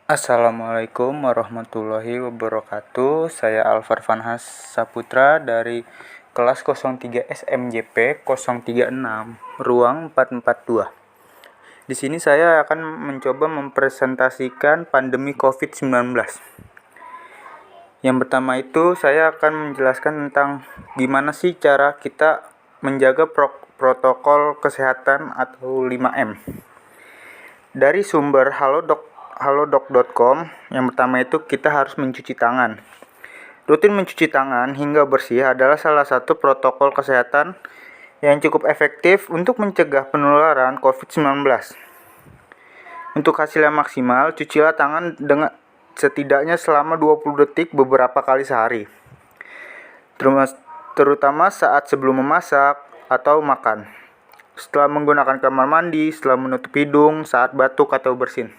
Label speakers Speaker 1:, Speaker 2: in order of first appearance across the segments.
Speaker 1: Assalamualaikum warahmatullahi wabarakatuh. Saya Alvar Vanhas Saputra dari kelas 03 SMJP 036 ruang 442. Di sini saya akan mencoba mempresentasikan pandemi COVID-19. Yang pertama itu saya akan menjelaskan tentang gimana sih cara kita menjaga protokol kesehatan atau 5M. Dari sumber halodoc.com, yang pertama itu kita harus mencuci tangan. Rutin mencuci tangan hingga bersih adalah salah satu protokol kesehatan yang cukup efektif untuk mencegah penularan COVID-19. Untuk hasil yang maksimal, cucilah tangan dengan setidaknya selama 20 detik beberapa kali sehari, terutama saat sebelum memasak atau makan, setelah menggunakan kamar mandi, setelah menutup hidung, saat batuk atau bersin.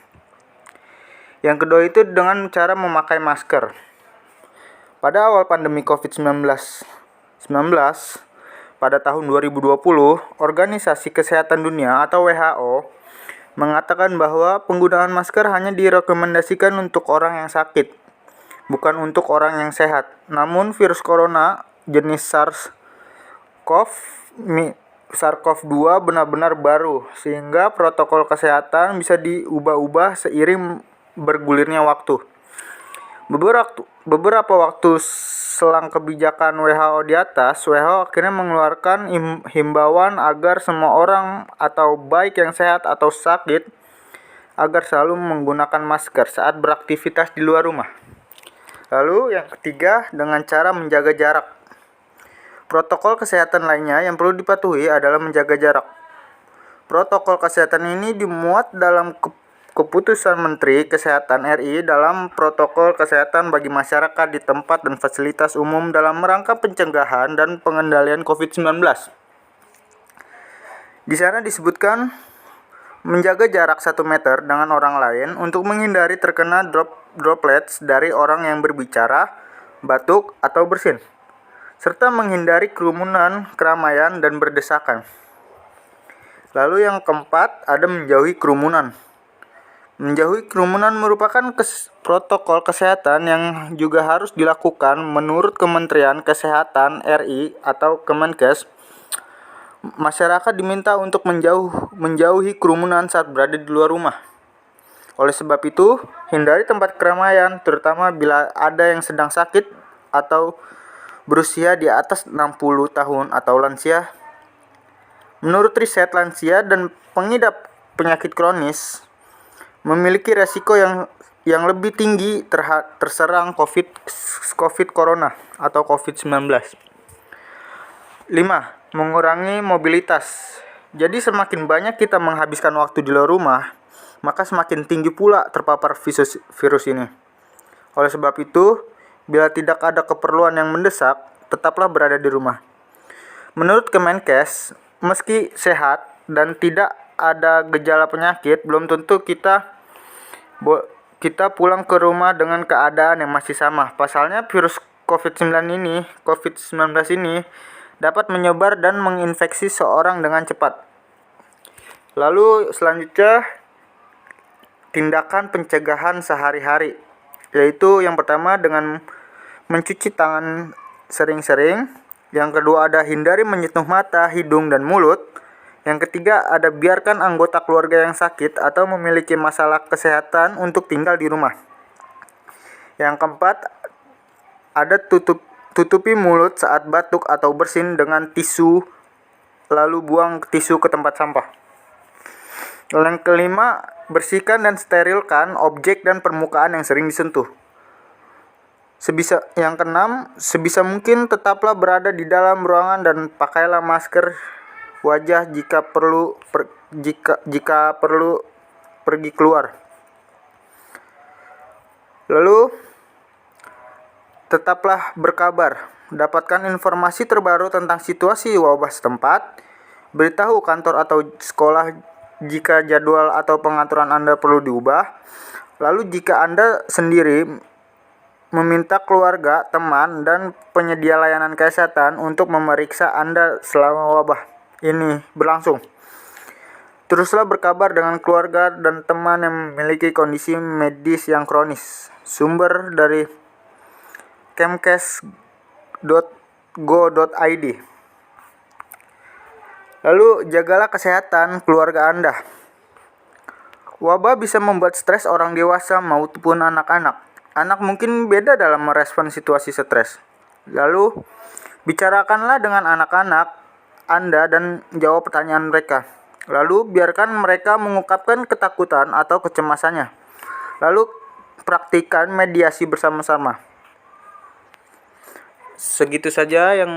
Speaker 1: Yang kedua itu dengan cara memakai masker. Pada awal pandemi COVID-19 pada tahun 2020, Organisasi Kesehatan Dunia atau WHO mengatakan bahwa penggunaan masker hanya direkomendasikan untuk orang yang sakit, bukan untuk orang yang sehat. Namun virus corona jenis SARS-CoV-2 benar-benar baru, sehingga protokol kesehatan bisa diubah-ubah seiring bergulirnya waktu. Beberapa waktu selang kebijakan WHO di atas, WHO akhirnya mengeluarkan himbauan agar semua orang atau baik yang sehat atau sakit agar selalu menggunakan masker saat beraktivitas di luar rumah. Lalu yang ketiga, dengan cara menjaga jarak. Protokol kesehatan lainnya yang perlu dipatuhi adalah menjaga jarak. Protokol kesehatan ini dimuat dalam Keputusan Menteri Kesehatan RI dalam protokol kesehatan bagi masyarakat di tempat dan fasilitas umum dalam rangka pencegahan dan pengendalian COVID-19. Di sana disebutkan menjaga jarak 1 meter dengan orang lain untuk menghindari terkena droplets dari orang yang berbicara, batuk, atau bersin, serta menghindari kerumunan, keramaian, dan berdesakan. Lalu yang keempat, ada menjauhi kerumunan. Menjauhi kerumunan merupakan protokol kesehatan yang juga harus dilakukan menurut Kementerian Kesehatan RI atau Kemenkes. Masyarakat diminta untuk menjauhi kerumunan saat berada di luar rumah. Oleh sebab itu, hindari tempat keramaian, terutama bila ada yang sedang sakit atau berusia di atas 60 tahun atau lansia. Menurut riset, lansia dan pengidap penyakit kronis memiliki resiko yang lebih tinggi terserang COVID corona atau COVID-19. 5. Mengurangi mobilitas. Jadi semakin banyak kita menghabiskan waktu di luar rumah, maka semakin tinggi pula terpapar virus ini. Oleh sebab itu, bila tidak ada keperluan yang mendesak, tetaplah berada di rumah. Menurut Kemenkes, meski sehat dan tidak ada gejala penyakit, belum tentu kita pulang ke rumah dengan keadaan yang masih sama. Pasalnya virus COVID-19 ini dapat menyebar dan menginfeksi seorang dengan cepat. Lalu selanjutnya, tindakan pencegahan sehari-hari, yaitu yang pertama dengan mencuci tangan sering-sering. Yang kedua ada hindari menyentuh mata, hidung, dan mulut. Yang ketiga ada biarkan anggota keluarga yang sakit atau memiliki masalah kesehatan untuk tinggal di rumah. Yang keempat ada tutupi mulut saat batuk atau bersin dengan tisu, lalu buang tisu ke tempat sampah. Yang kelima, bersihkan dan sterilkan objek dan permukaan yang sering disentuh. Yang keenam, sebisa mungkin tetaplah berada di dalam ruangan dan pakailah masker wajah jika perlu pergi keluar. Lalu tetaplah berkabar, dapatkan informasi terbaru tentang situasi wabah setempat, beritahu kantor atau sekolah jika jadwal atau pengaturan Anda perlu diubah. Lalu jika Anda sendiri, meminta keluarga, teman, dan penyedia layanan kesehatan untuk memeriksa Anda selama wabah ini berlangsung. Teruslah berkabar dengan keluarga dan teman yang memiliki kondisi medis yang kronis. Sumber dari kemkes.go.id. Lalu, jagalah kesehatan keluarga Anda. Wabah bisa membuat stres orang dewasa maupun anak-anak. Anak mungkin beda dalam merespon situasi stres. Lalu, bicarakanlah dengan anak-anak Anda dan jawab pertanyaan mereka. Lalu, biarkan mereka mengungkapkan ketakutan atau kecemasannya. Lalu, praktikkan mediasi bersama-sama. Segitu saja yang